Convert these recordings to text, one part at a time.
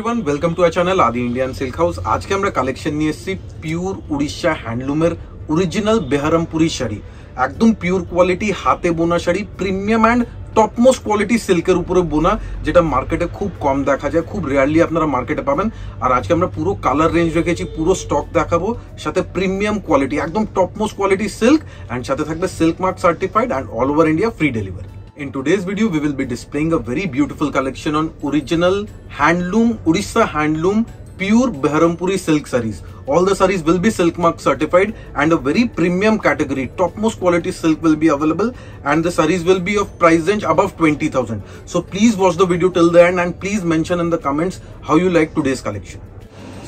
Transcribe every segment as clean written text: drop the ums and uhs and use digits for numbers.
Everyone, welcome to our channel আদি Indian silk house. আজকে আমরা কালেকশন নিয়ে এসেছি পিওর উড়িষ্যা হ্যান্ডলুমের অরিজিনাল বেহারামপুরি শাড়ি। একদম পিওর কোয়ালিটি হাতে বোনা sari, premium and topmost quality সিল্কের উপরে বোনা, যেটা মার্কেটে খুব কম দেখা যায়, খুব রেয়ারলি আপনারা মার্কেটে পাবেন। আর আজকে আমরা পুরো কালার রেঞ্জ রেখেছি, পুরো স্টক দেখাবো, সাথে প্রিমিয়াম কোয়ালিটি একদম টপমোস্ট কোয়ালিটি সিল্ক, অ্যান্ড সাথে থাকবে silk mark certified and all over India free delivery. In today's video, we will be displaying a very beautiful collection on original handloom, Odisha handloom, pure Beharampuri silk sarees. All the sarees will be silk mark certified and a very premium category, topmost quality silk will be available, and the sarees will be of price range above 20,000. So please watch the video till the end and please mention in the comments how you like today's collection.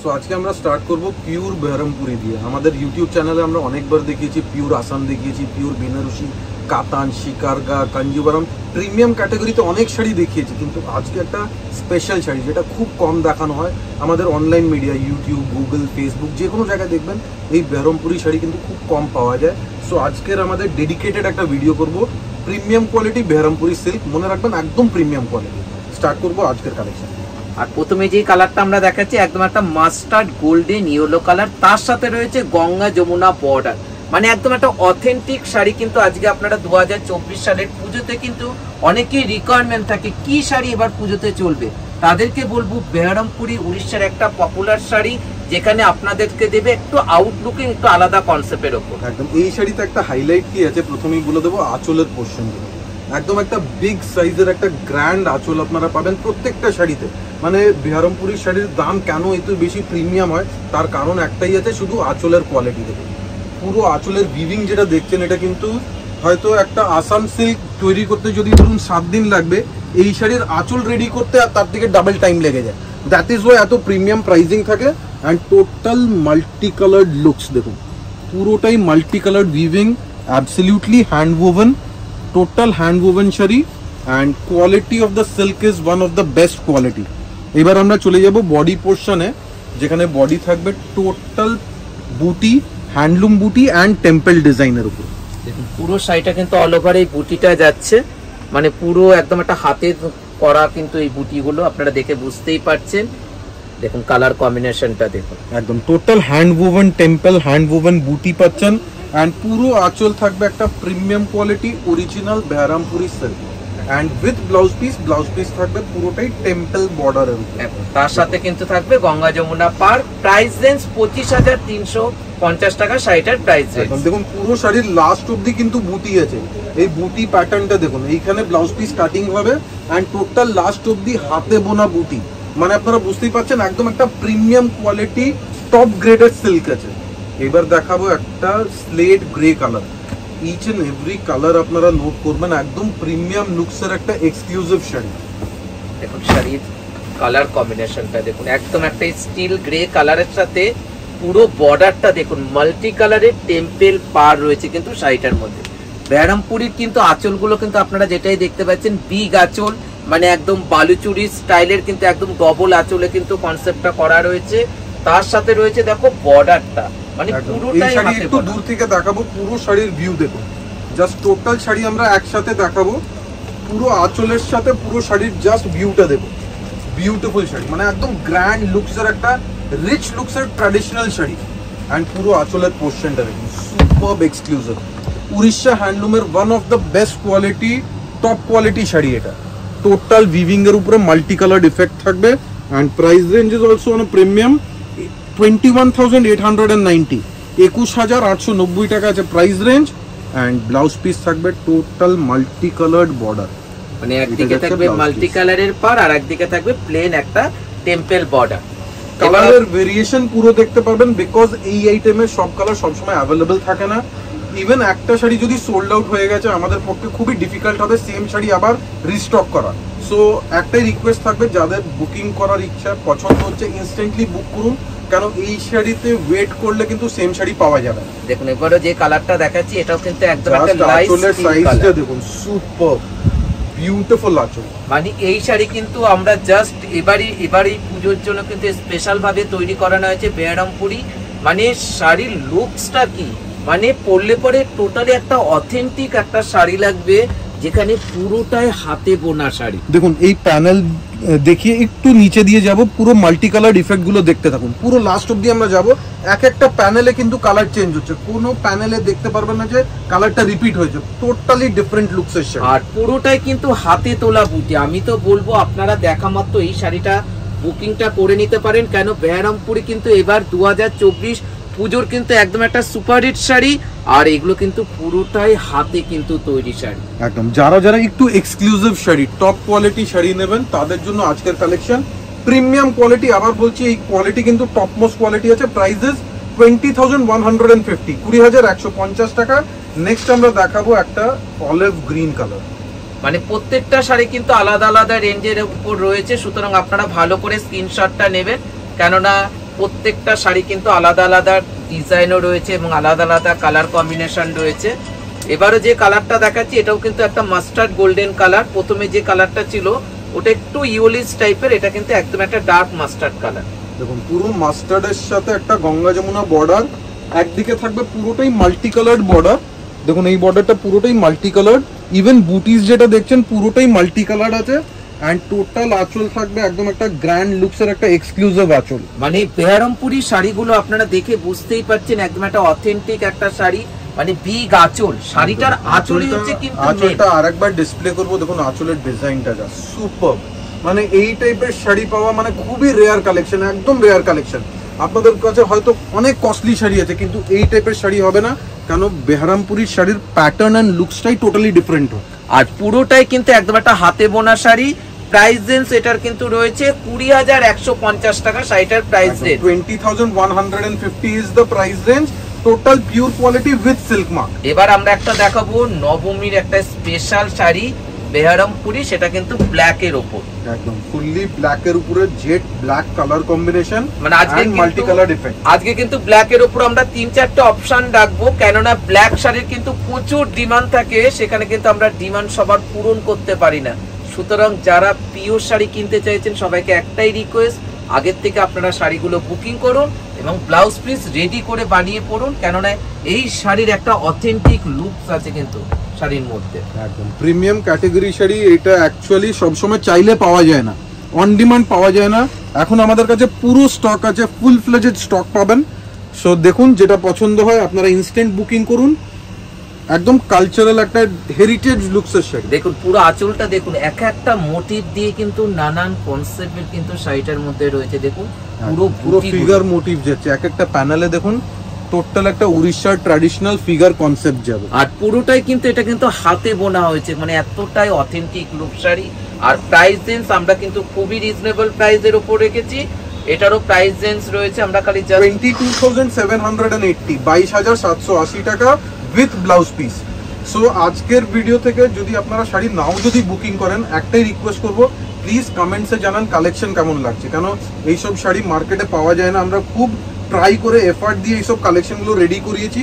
So আজকে আমরা start করব pure বেহারামপুরি দিয়ে। আমাদের YouTube চ্যানেলে আমরা অনেকবার দেখিয়েছি, pure Assam দেখিয়েছি, পিওর বেনারসি, কাতান, শিকারগা, কাঞ্জিভারাম, প্রিমিয়াম ক্যাটাগরিতে অনেক শাড়ি দেখিয়েছি, কিন্তু আজকে একটা স্পেশাল শাড়ি যেটা খুব কম দেখানো হয় আমাদের online media, YouTube, Google, Facebook, যে কোনো জায়গায় দেখবেন এই বেহারামপুরি শাড়ি কিন্তু খুব কম পাওয়া যায়। সো আজকের আমাদের ডেডিকেটেড একটা ভিডিও করব প্রিমিয়াম কোয়ালিটি বেহারামপুরি সিল্ক। মনে রাখবেন একদম প্রিমিয়াম কোয়ালিটি। স্টার্ট করবো আজকের কালেকশন। আর প্রথমে যে কালারটা আমরা দেখাচ্ছি একদম একটা মাস্টার্ড গোল্ডেন ইয়েলো কালার, তার সাথে রয়েছে গঙ্গা যমুনা বর্ডার, মানে একদম একটা অথেন্টিক শাড়ি। কিন্তু আজকে আপনারা 2024 সালের পুজোতে কিন্তু অনেকেই রিকোয়ারমেন্ট থাকে কি শাড়ি এবার পুজোতে চলবে, তাদেরকে বলবো বেহারামপুরি উড়িষ্যার একটা পপুলার শাড়ি, যেখানে আপনাদেরকে দেবে একটু আউটলুকিং একটু আলাদা কনসেপ্টের ওপর। একদম এই শাড়িতে একটা হাইলাইট কি আছে প্রথমেই বলে দেবো, আঁচলের পোর্শন। একদম একটা বিগ সাইজের একটা গ্র্যান্ড আঁচল আপনারা পাবেন প্রত্যেকটা শাড়িতে। মানে বেহারামপুরি শাড়ির দাম কেন এত বেশি প্রিমিয়াম হয় তার কারণ একটাই আছে, শুধু আঁচলের কোয়ালিটি দেখুন। পুরো আঁচলের উইভিং যেটা দেখছেন, এটা কিন্তু হয়তো একটা আসাম সিল্ক তৈরি করতে যদি ধরুন 7 দিন লাগবে, এই শাড়ির আঁচল রেডি করতে আর তার থেকে ডাবল টাইম লেগে যায়। দ্যাট ইজ ওয়াই এত প্রিমিয়াম প্রাইসিং থাকে। And total multi coloured looks দেখুন, পুরোটাই multi coloured weaving, absolutely hand oven, total hand oven sari, and quality of the silk is one of the best quality. এবার আমরা চলে যাব বডি পোর্শনে, যেখানে body থাকবে টোটাল বুটি, হ্যান্ডলুম বুটি অ্যান্ড টেম্পল ডিজাইনের উপর। দেখুন পুরো শাড়িটা কিন্তু অল ওভার এই বুটিটা যাচ্ছে, মানে পুরো একদম একটা হাতের করা কিন্তু এই বুটিগুলো আপনারা দেখে বুঝতেই পারছেন। দেখুন কালার কম্বিনেশনটা দেখুন, একদম total hand woven temple, hand woven বুটি পাচ্ছেন। অ্যান্ড পুরো আঁচল থাকবে একটা premium quality original Berhampuri silk, and with blouse piece থাকবে পুরোটাই টেম্পল বর্ডারের উপর। তার সাথে কিন্তু থাকবে গঙ্গা যমুনা পার। প্রাইস রেঞ্জ 25,350 টাকা শাড়িটার প্রাইস রেঞ্জ। দেখুন পুরো শাড়ির লাস্ট অব্দি কিন্তু বুটি আছে, এই বুটি প্যাটার্নটা দেখুন, এইখানে ব্লাউজ পিস কাটিং হবে অ্যান্ড টোটাল লাস্ট অব্দি হাতে বোনা বুটি। মানে আপনারা বুঝতেই পারছেন একদম একটা premium quality top graded silk আছে। এবার দেখাবো একটা slate grey colour. Each and every colour আপনারা নোট করবেন, একদম প্রিমিয়াম লুকসের একটা এক্সক্লুসিভ শাড়ি। দেখুন শাড়ির কালার কম্বিনেশনটা দেখুন, একদম একটা স্টিল গ্রে কালারের সাথে পুরো বর্ডারটা দেখুন, মাল্টি কালারের টেম্পল পার রয়েছে কিন্তু শাড়িটার মধ্যে। বেহারামপুরির কিন্তু আঁচলগুলো কিন্তু আপনারা যেটাই দেখতে পাচ্ছেন বিগ আঁচল, মানে একদম বালুচুরি স্টাইলের কিন্তু একদম ডবল আঁচলে কিন্তু কনসেপ্টটা করা রয়েছে। তার সাথে রয়েছে দেখো বর্ডারটা, মানে পুরোটাই একটু দূর থেকে দেখাবো, পুরো শাড়ির ভিউ দেখুন, জাস্ট টোটাল শাড়ি আমরা একসাথে দেখাবো, পুরো আঁচলের সাথে পুরো শাড়ির জাস্ট ভিউটা দেখুন। বিউটিফুল শাড়ি, মানে একদম গ্র্যান্ড লুকসের একটা রিচ লুকসের ট্র্যাডিশনাল শাড়ি। অ্যান্ড পুরো আঁচলের পোর্শনটা দেখুন, সুপারব এক্সক্লুসিভ উড়িষ্যা হ্যান্ডলুমের one of the best quality top quality sari. এটা টোটাল উইভিং এর উপরে মাল্টি কালার্ড ইফেক্ট থাকবে। And price range is also on premium 21,890, 21,890 টাকা আছে price range. And blouse piece থাকবে টোটাল মাল্টি কালার্ড বর্ডার, মানে একদিকে থাকবে মাল্টি কালারের পার আর একদিকে থাকবে প্লেন একটা টেম্পল বর্ডার। কালারের ভেরিয়েশন পুরো দেখতে পারবেন, বিকজ এই আইটেমের সব কালার সবসময় অ্যাভেলেবেল থাকে না। ইভেন একটা শাড়ি যদি সোল্ড আউট হয়ে গেছে, আমাদের পক্ষে খুবই ডিফিকাল্ট হবে সেম শাড়ি আবার রিস্টক করা। সো একটাই রিকোয়েস্ট থাকবে, যাদের বুকিং করার ইচ্ছা পছন্দ হচ্ছে ইনস্ট্যান্টলি বুক করুন, কারণ এই শাড়িতে ওয়েট করলে কিন্তু সেম শাড়ি পাওয়া যাবে না। দেখুন এবারে যে কালারটা দেখাচ্ছি এটাও কিন্তু একদম একটা লাইট সাইজটা দেখুন, সুপার বিউটিফুল আঁচল। মানে এই শাড়ি কিন্তু আমরা জাস্ট এবারই পুজোর জন্য কিন্তু স্পেশাল ভাবে তৈরি করানো হয়েছে বেহারামপুরি। মানে শাড়ির লুকসটা কি, মানে পরলে পরে টোটালি একটা অথেন্টিক একটা শাড়ি লাগবে, যেখানে পুরোটাই হাতে বোনা শাড়ি। দেখুন এই প্যানেল দেখিয়ে একটু নিচে দিয়ে যাব, পুরো মাল্টি কালার ইফেক্ট গুলো দেখতে থাকুন, পুরো লাস্ট অব্দি আমরা যাব। এক একটা প্যানেলে কিন্তু কালার চেঞ্জ হচ্ছে, কোনো প্যানেলে দেখতে পারবেন না যে কালারটা রিপিট হয়েছে, টোটালি ডিফারেন্ট লুকস এর শাড়ি। আর পুরোটাই কিন্তু হাতে তোলা বুটি। আমি তো বলবো আপনারা দেখা মাত্র এই শাড়িটা বুকিংটা করে নিতে পারেন, কেন বেহারামপুরে কিন্তু এবার 2024 পুজোর কিন্তু একদম একটা সুপার হিট শাড়ি, আর এগুলো কিন্তু পুরোটাই হাতে কিন্তু তৈরি শাড়ি একদম। যারা যারা একটু exclusive sari, top quality sari নেবেন, তাদের জন্য আজকের কালেকশন প্রিমিয়াম কোয়ালিটি। আবার বলছি, এই কোয়ালিটি কিন্তু টপ মোস্ট কোয়ালিটি আছে। প্রাইসেস 20,150, 20,150 টাকা। নেক্সট আমরা দেখাবো একটা অলিভ গ্রিন কালার, মানে প্রত্যেকটা শাড়ি কিন্তু আলাদা আলাদা রেঞ্জের উপর রয়েছে, সুতরাং আপনারা ভালো করে স্ক্রিনশটটা নেবেন, কেননা প্রত্যেকটা শাড়ি কিন্তু আলাদা আলাদা ডিজাইনও রয়েছে এবং আলাদা আলাদা কালার কম্বিনেশন রয়েছে। এবারে যে কালারটা দেখাচ্ছি এটাও কিন্তু একটা মাস্টার্ড গোল্ডেন কালার। প্রথমে যে কালারটা ছিল ওটা একটু ইউলিশ টাইপের, এটা কিন্তু একদম একটা ডার্ক মাস্টার্ড কালার। দেখুন পুরো মাস্টার্ডের সাথে একটা গঙ্গা যমুনা বর্ডার, একদিকে থাকবে পুরোটাই মাল্টি কালার্ড বর্ডার। দেখুন এই বর্ডারটা পুরোটাই মাল্টি কালার্ড, ইভেন বুটিস যেটা দেখছেন পুরোটাই মাল্টি কালার্ড আছে। এন্ড টোটাল আঁচল থাকবে একদম একটা গ্র্যান্ড লুকসের একটা এক্সক্লুসিভ আঁচল। মানে বেহারামপুরি শাড়িগুলো আপনারা দেখে বুঝতেই পারছেন একদম একটা অথেন্টিক একটা শাড়ি, মানে বিগ আঁচল। শাড়িটার আঁচলই হচ্ছে কিন্তু আঁচলটা আরেকবার ডিসপ্লে করব। দেখুন আঁচলের ডিজাইনটা যা সুপার, মানে এই টাইপের শাড়ি পাওয়া মানে খুবই রেয়ার কালেকশন, একদম রেয়ার কালেকশন। আপনাদের কাছে হয়তো অনেক কস্টলি শাড়ি আছে, কিন্তু এই টাইপের শাড়ি হবে না, কেন বেহারামপুরির শাড়ির প্যাটার্ন এন্ড লুকসটাই টোটালি ডিফারেন্ট হয়। আর পুরোটাই কিন্তু একদম একটা হাতে বোনা শাড়ি। প্রাইস রেঞ্জ এটার কিন্তু রয়েছে 20,150 টাকা। শাড়িটার price range 20,150 is the price range. Total pure quality with silk mark. এবার আমরা একটা দেখাবো নবমীর একটা স্পেশাল শাড়ি বেহারামপুরি, সেটা কিন্তু ব্ল্যাক এর উপর, একদম ফুললি ব্ল্যাক এর উপরে জেড ব্ল্যাক কালার কম্বিনেশন, মানে আজকে মাল্টি কালার ইফেক্ট। আজকে কিন্তু ব্ল্যাক এর উপর আমরা 3-4টা অপশন রাখবো, কেননা ব্ল্যাক শাড়ির কিন্তু প্রচুর ডিমান্ড থাকে, সেখানে কিন্তু আমরা ডিমান্ড সবার পূরণ করতে পারি না। সুতরাং যারা পিওর শাড়ি কিনতে চাইছেন সবাইকে একটাই রিকোয়েস্ট, আগের থেকে আপনারা শাড়িগুলো বুকিং করুন এবং ব্লাউজ পিস রেডি করে বানিয়ে পড়ুন, কেননা এই শাড়ির একটা অথেন্টিক লুকস আছে কিন্তু শাড়ির মধ্যে। একদম প্রিমিয়াম ক্যাটাগরি শাড়ি। এটা অ্যাকচুয়ালি সবসময় চাইলে পাওয়া যায় না, অন ডিমান্ড পাওয়া যায় না। এখন আমাদের কাছে পুরো স্টক আছে, ফুল ফ্লেজেড স্টক পাবেন। সো দেখুন যেটা পছন্দ হয় আপনারা ইনস্ট্যান্ট বুকিং করুন। একদম কালচারাল একটা হেরিটেজ লুকসের শাড়ি। দেখুন পুরো আঁচলটা দেখুন, এক একটা মোটিভ দিয়ে কিন্তু নানান কনসেপ্টের কিন্তু শাড়িটার মধ্যে রয়েছে। দেখুন পুরো ফিগার মোটিভ যাচ্ছে এক একটা প্যানেলে। দেখুন টোটাল একটা উড়িষ্যার ট্র্যাডিশনাল ফিগার কনসেপ্ট যাবে, আর পুরোটাই কিন্তু এটা কিন্তু হাতে বোনা হয়েছে, মানে এতটাই অথেন্টিক লুক শাড়ি। আর প্রাইস রেঞ্জ আমরা কিন্তু খুবই রিজনেবল প্রাইসের উপর রেখেছি। এটারও প্রাইস রেঞ্জ রয়েছে আমরা খালি 22,780, 22,780 টাকা উইথ ব্লাউজ পিস। সো আজকের ভিডিও থেকে যদি আপনারা শাড়ি নাও যদি বুকিং করেন, একটাই রিকোয়েস্ট করব, প্লিজ কমেন্টসে জানান কালেকশন কেমন লাগছে, কেন এইসব শাড়ি মার্কেটে পাওয়া যায় না। আমরা খুব ট্রাই করে এফার্ট দিয়ে এইসব কালেকশনগুলো রেডি করিয়েছি।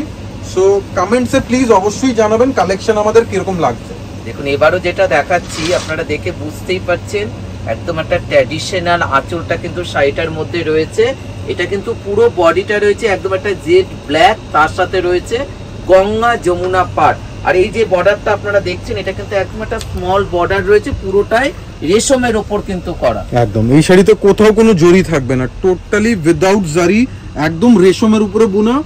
সো কমেন্টসে প্লিজ অবশ্যই জানাবেন কালেকশন আমাদের কিরকম লাগছে। দেখুন এবারও যেটা দেখাচ্ছি আপনারা দেখে বুঝতেই পারছেন, একদম একটা ট্র্যাডিশনাল আঁচলটা কিন্তু শাড়িটার মধ্যে রয়েছে। এটা কিন্তু পুরো বডিটা রয়েছে একদম একটা জেড ব্ল্যাক, তার সাথে রয়েছে গঙ্গা যমুনা পাড়। আর এই যে বর্ডারটা আপনারা দেখছেন এটা কিন্তু একদম একটা স্মল বর্ডার রয়েছে, পুরোটাই রেশমের ওপর কিন্তু করা। একদম এই শাড়িতে কোথাও কোনো জরি থাকবে না, টোটালি উইদাউট জারি, একদম রেশমের উপরে বোনা।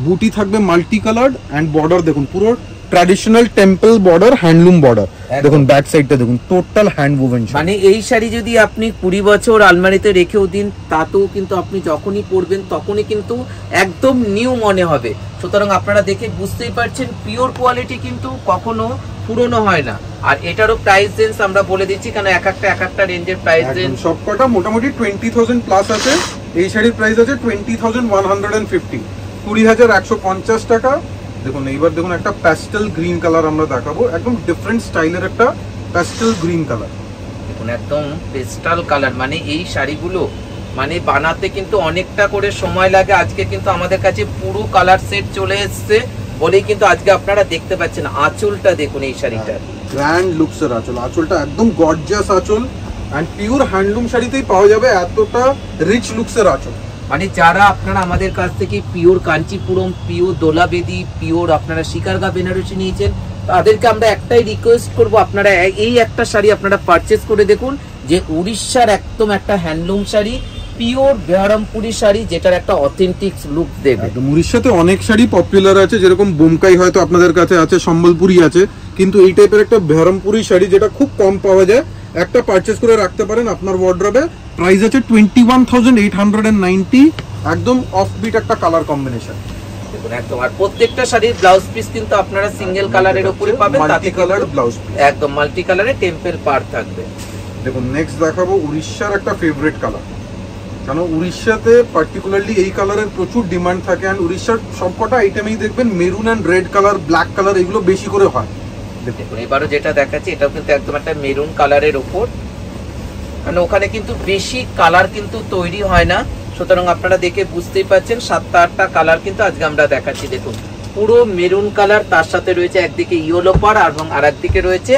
বুটি থাকবে মাল্টি কালার্ড এন্ড বর্ডার দেখুন পুরো traditional temple border, handloom border. দেখুন ব্যাক সাইডটা দেখুন টোটাল হ্যান্ড ওভেন। মানে এই শাড়ি যদি আপনি 20 বছর আলমারিতে রেখেও দিন, তাতেও কিন্তু আপনি যখনই পরবেন তখনই কিন্তু একদম নিউ মনে হবে। সুতরাং আপনারা দেখে বুঝতেই পারছেন পিওর কোয়ালিটি কিন্তু কখনো পুরনো হয় না। আর এটারও প্রাইস রেঞ্জ আমরা বলে দিচ্ছি, কারণ এক একটা রেঞ্জের প্রাইস রেঞ্জ সবকটা মোটামুটি 20,000 প্লাস আছে। এই শাড়ির প্রাইস আছে 20,150, 20,150 টাকা। দেখুন এইবার দেখুন একটা প্যাস্টেল গ্রিন কালার আমরা দেখাবো, একদম ডিফারেন্ট স্টাইলের একটা প্যাস্টেল গ্রিন কালার। দেখুন একদম পেস্টাল কালার, মানে এই শাড়িগুলো মানে বানাতে কিন্তু অনেকটা করে সময় লাগে। আজকে কিন্তু আমাদের কাছে পুরো কালার সেট চলে এসছে বলেই কিন্তু আজকে আপনারা দেখতে পাচ্ছেন। আঁচলটা দেখুন এই শাড়িটা গ্র্যান্ড লুকসের আঁচল, আঁচলটা একদম গর্জিয়াস আঁচল এন্ড পিওর হ্যান্ডলুম শাড়িতেই পাওয়া যাবে এতটা রিচ লুকসের আঁচল। মানে যারা আপনারা আমাদের কাছ থেকে পিওর কাঞ্চিপুরম, পিওর দোলাবেদি, পিওর আপনারা শিকারগা বেনারসি নিয়েছেন, তাদেরকে আমরা একটাই রিকোয়েস্ট করব, আপনারা এই একটা শাড়ি আপনারা পারচেস করে দেখুন। যে উড়িষ্যার একদম একটা হ্যান্ডলুম শাড়ি, পিওর বেহারামপুরি শাড়ি, যেটার একটা অথেন্টিক লুক দেবে। একদম উড়িষ্যাতে অনেক শাড়ি পপুলার আছে, যেরকম বোমকাই হয়তো আপনাদের কাছে আছে, সম্বলপুরি আছে, কিন্তু এই টাইপের একটা বেহারামপুরি শাড়ি যেটা খুব কম পাওয়া যায়, একটা পারচেজ করে রাখতে পারেন আপনার ওয়ার্ড্রবে। প্রাইস আছে 21,890, একদম অফবিট একটা কালার কম্বিনেশন দেখুন একদম। আর প্রত্যেকটা শাড়ির ব্লাউজ পিস কিন্তু আপনারা সিঙ্গেল কালারের উপরে পাবেন, মাল্টি কালার ব্লাউজ পিস, একদম মাল্টি কালারে টেম্পল পার থাকবে। দেখুন নেক্সট দেখাবো উড়িষ্যার একটা ফেভারিট কালার, কারণ উড়িষ্যাতে পার্টিকুলারলি এই কালারের প্রচুর ডিমান্ড থাকে। অ্যান্ড উড়িষ্যার সবকটা আইটেমেই দেখবেন maroon and red colour, black colour এগুলো বেশি করে হয়। দেখুন এবারও যেটা দেখাচ্ছি এটাও কিন্তু একদম একটা মেরুন কালারের ওপর, মানে ওখানে কিন্তু বেশি কালার কিন্তু তৈরি হয় না, সুতরাং আপনারা দেখে বুঝতেই পারছেন 7-8টা কালার কিন্তু আজকে আমরা দেখাচ্ছি। দেখুন পুরো মেরুন কালার, তার সাথে রয়েছে একদিকে ইয়েলো পার এবং আর একদিকে রয়েছে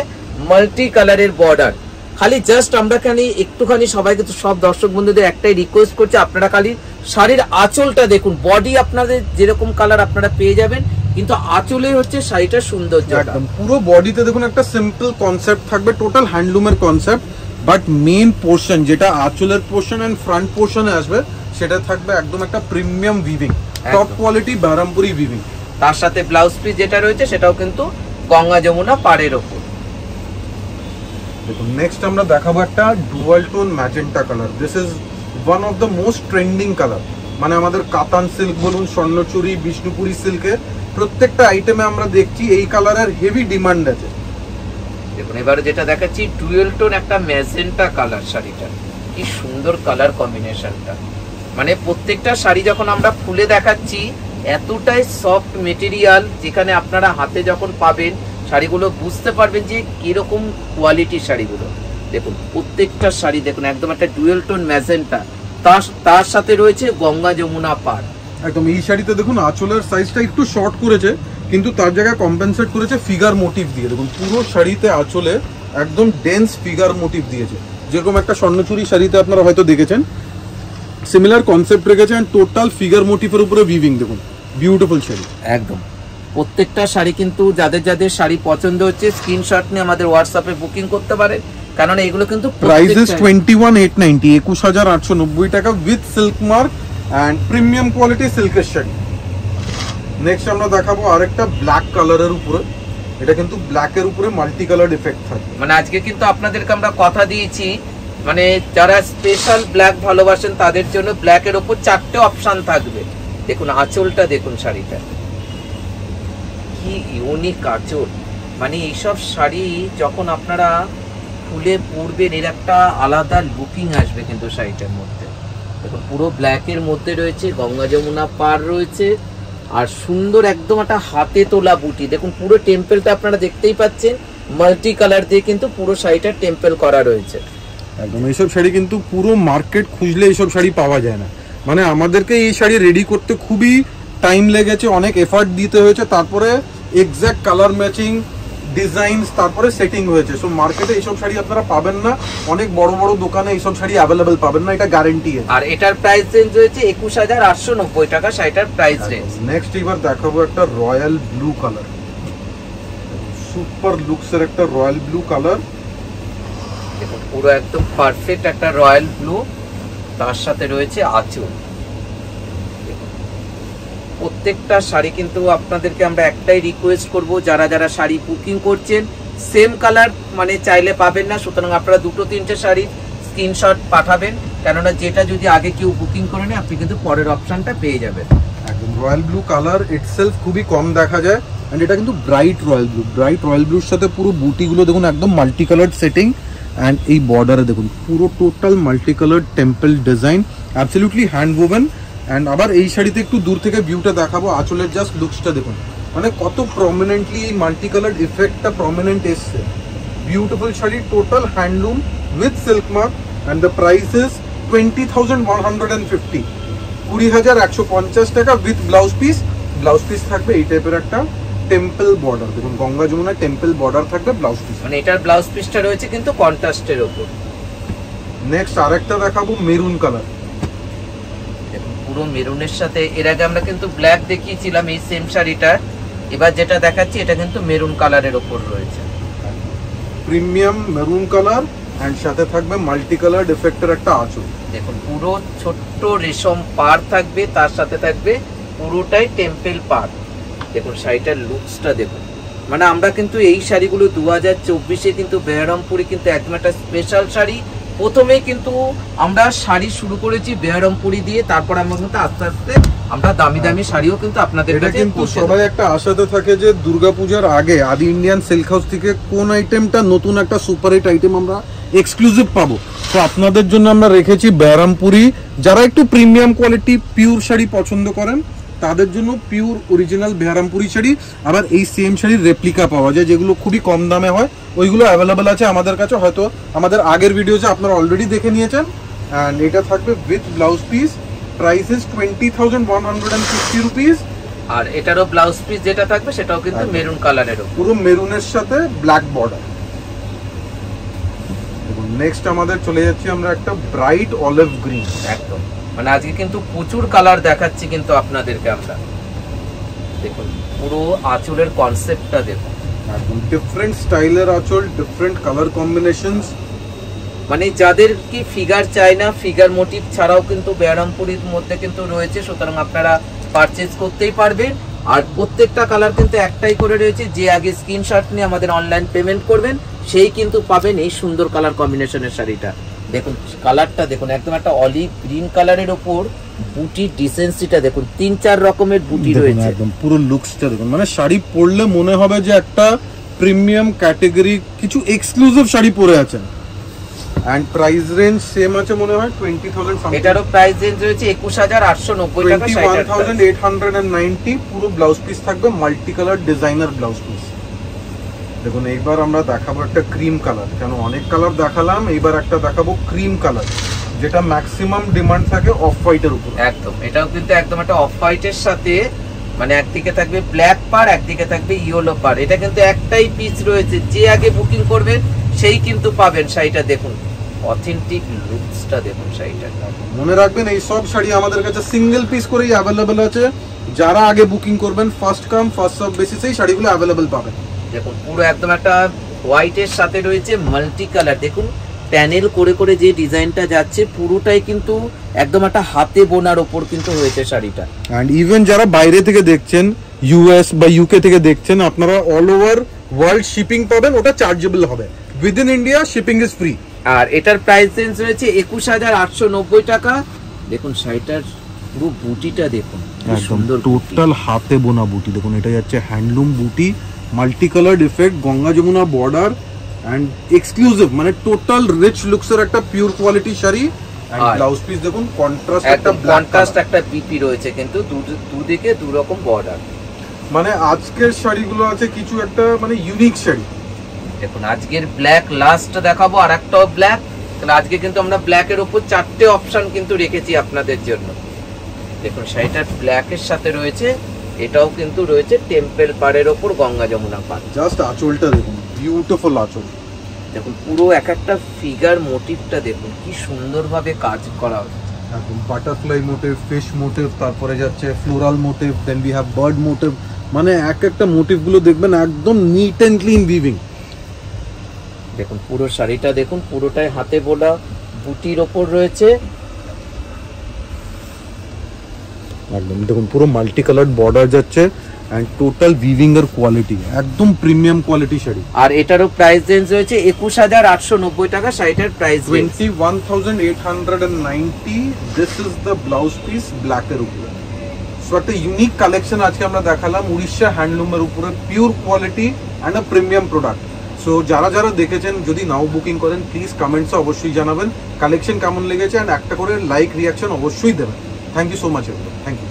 মাল্টি কালারের বর্ডার। খালি জাস্ট আমরা খালি একটুখানি সবাইকে, তো সব দর্শক বন্ধুদের একটাই রিকোয়েস্ট করছি, আপনারা খালি শাড়ির আঁচলটা দেখুন, বডি আপনাদের যেরকম কালার আপনারা পেয়ে যাবেন, কিন্তু আঁচলে হচ্ছে শাড়িটার সৌন্দর্য। একদম পুরো বডিতে দেখুন একটা সিম্পল কনসেপ্ট থাকবে, টোটাল হ্যান্ডলুমের কনসেপ্ট, বাট মেইন পোর্শন যেটা আঁচলের পোর্শন এন্ড ফ্রন্ট পোর্শনে আসবে সেটা থাকবে একদম একটা premium weaving, top quality Berhampuri weaving. তার সাথে ব্লাউজ পিস যেটা রয়েছে সেটাও কিন্তু গঙ্গা যমুনা পাড়ের ওপর। দেখুন নেক্সট আমরা দেখাবো একটা dual tone magenta colour. This is one of the most trending colour, মানে আমাদের কাতান সিল্ক বলুন, স্বর্ণচুরি, বিষ্ণুপুরি সিল্কের প্রত্যেকটা আইটেমে আমরা দেখছি এই কালারের হেভি ডিমান্ড আছে। দেখুন এবারে যেটা দেখাচ্ছি ডুয়েল টোন একটা ম্যাজেন্টা কালার, শাড়িটা কি সুন্দর কালার কম্বিনেশনটা, মানে প্রত্যেকটা শাড়ি যখন আমরা খুলে দেখাচ্ছি এতটাই সফট মেটেরিয়াল, যেখানে আপনারা হাতে যখন পাবেন শাড়িগুলো বুঝতে পারবেন যে কিরকম কোয়ালিটির শাড়িগুলো। দেখুন প্রত্যেকটা শাড়ি দেখুন একদম একটা ডুয়েল টোন ম্যাজেন্টা, তার সাথে রয়েছে গঙ্গা যমুনা পাড়। একদম এই শাড়িতে দেখুন আঁচলের সাইজটা একটু শর্ট করেছে, কিন্তু তার জায়গায় কম্পেনসেট করেছে ফিগার মোটিভ দিয়ে। দেখুন পুরো শাড়িতে আঁচলে একদম ডেন্স ফিগার মোটিভ দিয়েছে, যেরকম একটা স্বর্ণচুরি শাড়িতে আপনারা হয়তো দেখেছেন, সিমিলার কনসেপ্ট রেখেছে। এন্ড টোটাল ফিগার মোটিভের উপরে উইভিং, দেখুন বিউটিফুল শাড়ি একদম। প্রত্যেকটা শাড়ি কিন্তু যাদের যাদের শাড়ি পছন্দ হচ্ছে স্ক্রিনশট নিয়ে আমাদের হোয়াটসঅ্যাপে বুকিং করতে পারেন, কারণ এগুলো কিন্তু প্রাইস ইজ 21,890, 21,890 টাকা with silk mark and premium quality সিল্কের শাড়ি। নেক্সট আমরা দেখাবো আরেকটা ব্ল্যাক কালারের উপরে, এটা কিন্তু ব্ল্যাকের উপরে মাল্টি কালার ইফেক্ট থাকে। মানে আজকে কিন্তু আপনাদেরকে আমরা কথা দিয়েছি, মানে যারা স্পেশাল ব্ল্যাক ভালোবাসেন তাদের জন্য ব্ল্যাকের উপর 4টে অপশন থাকবে। দেখুন আঁচলটা দেখুন, শাড়িটা কি ইউনিক আঁচল, মানে এইসব শাড়ি যখন আপনারা খুলে পরবেন এর একটা আলাদা লুকিং আসবে কিন্তু শাড়িটার মধ্যে। দেখুন পুরো ব্ল্যাকের মধ্যে রয়েছে গঙ্গা যমুনা পার রয়েছে, আর সুন্দর একদম একটা হাতে তোলা বুটি। দেখুন পুরো টেম্পেলটা আপনারা দেখতেই পাচ্ছেন, মাল্টি কালার দিয়ে কিন্তু পুরো শাড়িটা টেম্পেল করা রয়েছে। একদম এইসব শাড়ি কিন্তু পুরো মার্কেট খুঁজলে এইসব শাড়ি পাওয়া যায় না, মানে আমাদেরকে এই শাড়ি রেডি করতে খুবই টাইম লেগেছে, অনেক এফার্ট দিতে হয়েছে, তারপরে এক্স্যাক্ট কালার ম্যাচিং ডিজাইনস, তারপরে সেটিং হয়েছে। সো মার্কেটে এইসব শাড়ি আপনারা পাবেন না, অনেক বড় বড় দোকানে এইসব শাড়ি অ্যাভেলেবেল পাবেন না, এটা গ্যারান্টি আছে। আর এটার প্রাইস রেঞ্জ রয়েছে 21,890 টাকা শাড়িটার প্রাইস রেঞ্জ। নেক্সট এবার দেখাবো একটা রয়্যাল ব্লু কালার, সুপার লুকসের একটা রয়্যাল ব্লু কালার। দেখুন পুরো একদম পারফেক্ট একটা রয়্যাল ব্লু, তার সাথে রয়েছে আঁচল। প্রত্যেকটা শাড়ি কিন্তু আপনাদেরকে আমরা একটাই রিকোয়েস্ট করব, যারা যারা শাড়ি বুকিং করছেন সেম কালার মানে চাইলে পাবেন না, সুতরাং আপনারা 2-3টে শাড়ি স্ক্রিনশট পাঠাবেন, কেননা যেটা যদি আগে কেউ বুকিং করে নেয় আপনি কিন্তু পরের অপশনটা পেয়ে যাবেন। একদম রয়্যাল ব্লু কালার ইটসেলফ খুবই কম দেখা যায়, এন্ড এটা কিন্তু ব্রাইট রয়্যাল ব্লুর সাথে পুরো বুটিগুলো দেখুন একদম মাল্টি কালার্ড সেটিং, এন্ড এই বর্ডারে দেখুন পুরো total multi coloured temple design, absolutely hand woven. And আবার এই শাড়িতে একটু দূর থেকে ভিউটা দেখাবো, আঁচলের জাস্ট লুকসটা দেখুন, মানে কত প্রমিনেন্টলি এই মাল্টি কালার্ড ইফেক্টটা প্রমিনেন্ট এসছে। Beautiful sari, total handloom with silk mark, and the price is 20,150, 20,150 টাকা with blouse piece. Blouse piece থাকবে এই টাইপের একটা টেম্পল বর্ডার, দেখুন গঙ্গা যমুনা টেম্পল বর্ডার থাকবে ব্লাউজ পিস, মানে এটার ব্লাউজ পিসটা রয়েছে কিন্তু কন্ট্রাস্টের উপর। নেক্সট আরেকটা দেখাবো মেরুন কালার, পুরো মেরুনের সাথে এর আগে আমরা কিন্তু ব্ল্যাক দেখিয়েছিলাম এই সেম শাড়িটা, এবার যেটা দেখাচ্ছি এটা কিন্তু মেরুন কালারের উপর রয়েছে। প্রিমিয়াম মেরুন কালার এন্ড সাথে থাকবে মাল্টি কালার এফেক্টের একটা আঁচল। দেখুন পুরো ছোট্ট রেশম পার থাকবে, তার সাথে থাকবে পুরোটাই টেম্পেল পার। দেখুন শাড়িটার লুকসটা দেখুন, মানে আমরা কিন্তু এই শাড়িগুলো 2024-এ কিন্তু বেহারামপুরে কিন্তু একদম একটা স্পেশাল শাড়ি। প্রথমেই কিন্তু আমরা শাড়ি শুরু করেছি বেহারামপুরি দিয়ে, তারপর আমরা কিন্তু আস্তে আস্তে আমরা দামি দামি শাড়িও কিন্তু আপনাদের কাছে কিন্তু সবাই একটা আশাতে থাকে যে দুর্গাপূজার আগে আদি ইন্ডিয়ান সিল্ক হাউস থেকে কোন আইটেমটা নতুন একটা সুপার হিট আইটেম আমরা এক্সক্লুসিভ পাবো। তো আপনাদের জন্য আমরা রেখেছি বেহারামপুরি। যারা একটু প্রিমিয়াম কোয়ালিটি পিওর শাড়ি পছন্দ করেন তাদের জন্য পিওর অরিজিনাল বেহারামপুরি শাড়ি। আবার এই সেম শাড়ির রেপ্লিকা পাওয়া যায় যেগুলো খুবই কম দামে হয়, ওইগুলো অ্যাভেলেবেল আছে আমাদের কাছে, হয়তো আমাদের আগের ভিডিওতে আপনারা অলরেডি দেখে নিয়েছেন। অ্যান্ড এটা থাকবে with blouse piece, price is 20,150 rupees. আর এটারও ব্লাউজ পিস যেটা থাকবে সেটাও কিন্তু মেরুন কালারের, পুরো মেরুনের সাথে ব্ল্যাক বর্ডার। দেখুন নেক্সট আমাদের চলে যাচ্ছি আমরা একটা ব্রাইট অলিভ গ্রিন। একদম মানে আজকে কিন্তু প্রচুর কালার দেখাচ্ছি কিন্তু আপনাদেরকে আমরা। দেখুন পুরো আঁচলের কনসেপ্টটা দেখুন, একদম ডিফারেন্ট স্টাইলের আঁচল, ডিফারেন্ট কালার কম্বিনেশনস। মানে যাদের কি ফিগার চাই না, ফিগার মোটিভ ছাড়াও কিন্তু বেহারামপুরির মধ্যে কিন্তু রয়েছে, সুতরাং আপনারা পারচেজ করতেই পারবেন। আর প্রত্যেকটা কালার কিন্তু একটাই করে রয়েছে, যে আগে স্ক্রিনশট নিয়ে আমাদের অনলাইন পেমেন্ট করবেন সেই কিন্তু পাবেন এই সুন্দর কালার কম্বিনেশনের শাড়িটা। দেখুন কালারটা দেখুন, একদম একটা অলিভ গ্রিন কালারের উপর বুটির ডিসেন্সিটা দেখুন, 3-4 রকমের বুটি রয়েছে। একদম পুরো লুকসটা দেখুন, মানে শাড়ি পরলে মনে হবে যে একটা প্রিমিয়াম ক্যাটাগরি কিছু এক্সক্লুসিভ শাড়ি পরে আছেন। এন্ড প্রাইস রেঞ্জ সেম আছে মনে হয় 20,000 সামথিং। এটারও প্রাইস রেঞ্জ রয়েছে 21,890 টাকা, 21,890। পুরো ব্লাউজ পিস থাকবে multi colour designer blouse piece. দেখুন এইবার আমরা দেখাবো একটা ক্রিম কালার, কেন অনেক কালার দেখালাম, এইবার একটা দেখাবো ক্রিম কালার যেটা ম্যাক্সিমাম ডিমান্ড থাকে অফ হোয়াইটের উপর। একদম এটাও কিন্তু একদম একটা অফ হোয়াইটের সাথে, মানে একদিকে থাকবে ব্ল্যাক পার, একদিকে থাকবে ইয়েলো পার। এটা কিন্তু একটাই পিস রয়েছে, যে আগে বুকিং করবেন সেই কিন্তু পাবেন শাড়িটা। দেখুন অথেন্টিক লুকসটা দেখুন শাড়িটা। মনে রাখবেন এই সব শাড়ি আমাদের কাছে সিঙ্গেল পিস করেই অ্যাভেলেবেল আছে, যারা আগে বুকিং করবেন ফার্স্ট কাম ফার্স্ট সার্ভ বেসিসেই শাড়িগুলো অ্যাভেলেবেল পাবেন। দেখুন পুরো একদম একটা হোয়াইটের সাথে রয়েছে মাল্টি কালার। দেখুন প্যানেল করে করে যে ডিজাইনটা যাচ্ছে পুরোটাই কিন্তু একদম একটা হাতে বোনার ওপর কিন্তু হয়েছে শাড়িটা। এন্ড ইভেন যারা বাইরে থেকে দেখছেন, ইউএস বা ইউকে থেকে দেখছেন, আপনারা অল ওভার ওয়ার্ল্ড শিপিং পাবেন, ওটা চার্জেবল হবে। Within India shipping is free. আর এটার প্রাইস রেঞ্জ রয়েছে 21,890 টাকা। দেখুন শাড়িটার পুরো বুটিটা দেখুন, সুন্দর টোটাল হাতে বোনা বুটি। দেখুন এটা যাচ্ছে হ্যান্ডলুম বুটি, multi colour effect, Ganga Jamuna border and exclusive, মানে টোটাল রিচ লুকসের একটা pure quality sari. And blouse piece দেখুন কন্ট্রাস্ট একটা বিপি রয়েছে, কিন্তু দুদিকে দু রকম বর্ডার। মানে আজকের শাড়িগুলো আছে কিছু একটা মানে ইউনিক শাড়ি। দেখুন আজকের ব্ল্যাক লাস্ট দেখাবো, আর একটাও ব্ল্যাক। তাহলে আজকে কিন্তু আমরা ব্ল্যাকের উপর 4টে অপশন কিন্তু রেখেছি আপনাদের জন্য। দেখুন শাড়িটার ব্ল্যাকের সাথে রয়েছে, এটাও কিন্তু রয়েছে টেম্পেল পাড়ের ওপর গঙ্গা যমুনা পাড়। জাস্ট আঁচলটা দেখুন, বিউটিফুল আঁচল। দেখুন পুরো এক একটা ফিগার মোটিভটা দেখুন কি সুন্দরভাবে কাজ করা হয়েছে। একদম বাটারফ্লাই মোটিভ, ফিশ মোটিভ, তারপরে যাচ্ছে floral motif, then we have bird motif. মানে এক একটা মোটিভ গুলো দেখবেন একদম নিট এন্ড ক্লিন উইভিং। দেখুন পুরো শাড়িটা দেখুন, পুরোটাই হাতে বোনা বুটির ওপর রয়েছে। একদম দেখুন পুরো মাল্টি কালার বর্ডার যাচ্ছে এন্ড টোটাল উইভিং এর কোয়ালিটি একদম প্রিমিয়াম কোয়ালিটি শাড়ি। আর এটারও প্রাইস রেঞ্জ রয়েছে 21,890 টাকা। শাড়িটার price 21,890। This is the blouse piece black এর উপরে। সো একটা ইউনিক কালেকশন আজকে আমরা দেখালাম উড়িষ্যা হ্যান্ডলুমের উপরে, pure quality and a premium product. So যারা যারা দেখেছেন যদি নাও বুকিং করেন প্লিজ কমেন্টসে অবশ্যই জানাবেন কালেকশন কেমন লেগেছে, এন্ড একটা করে লাইক রিয়াকশন অবশ্যই দেবেন। Thank you so much everyone, thank you.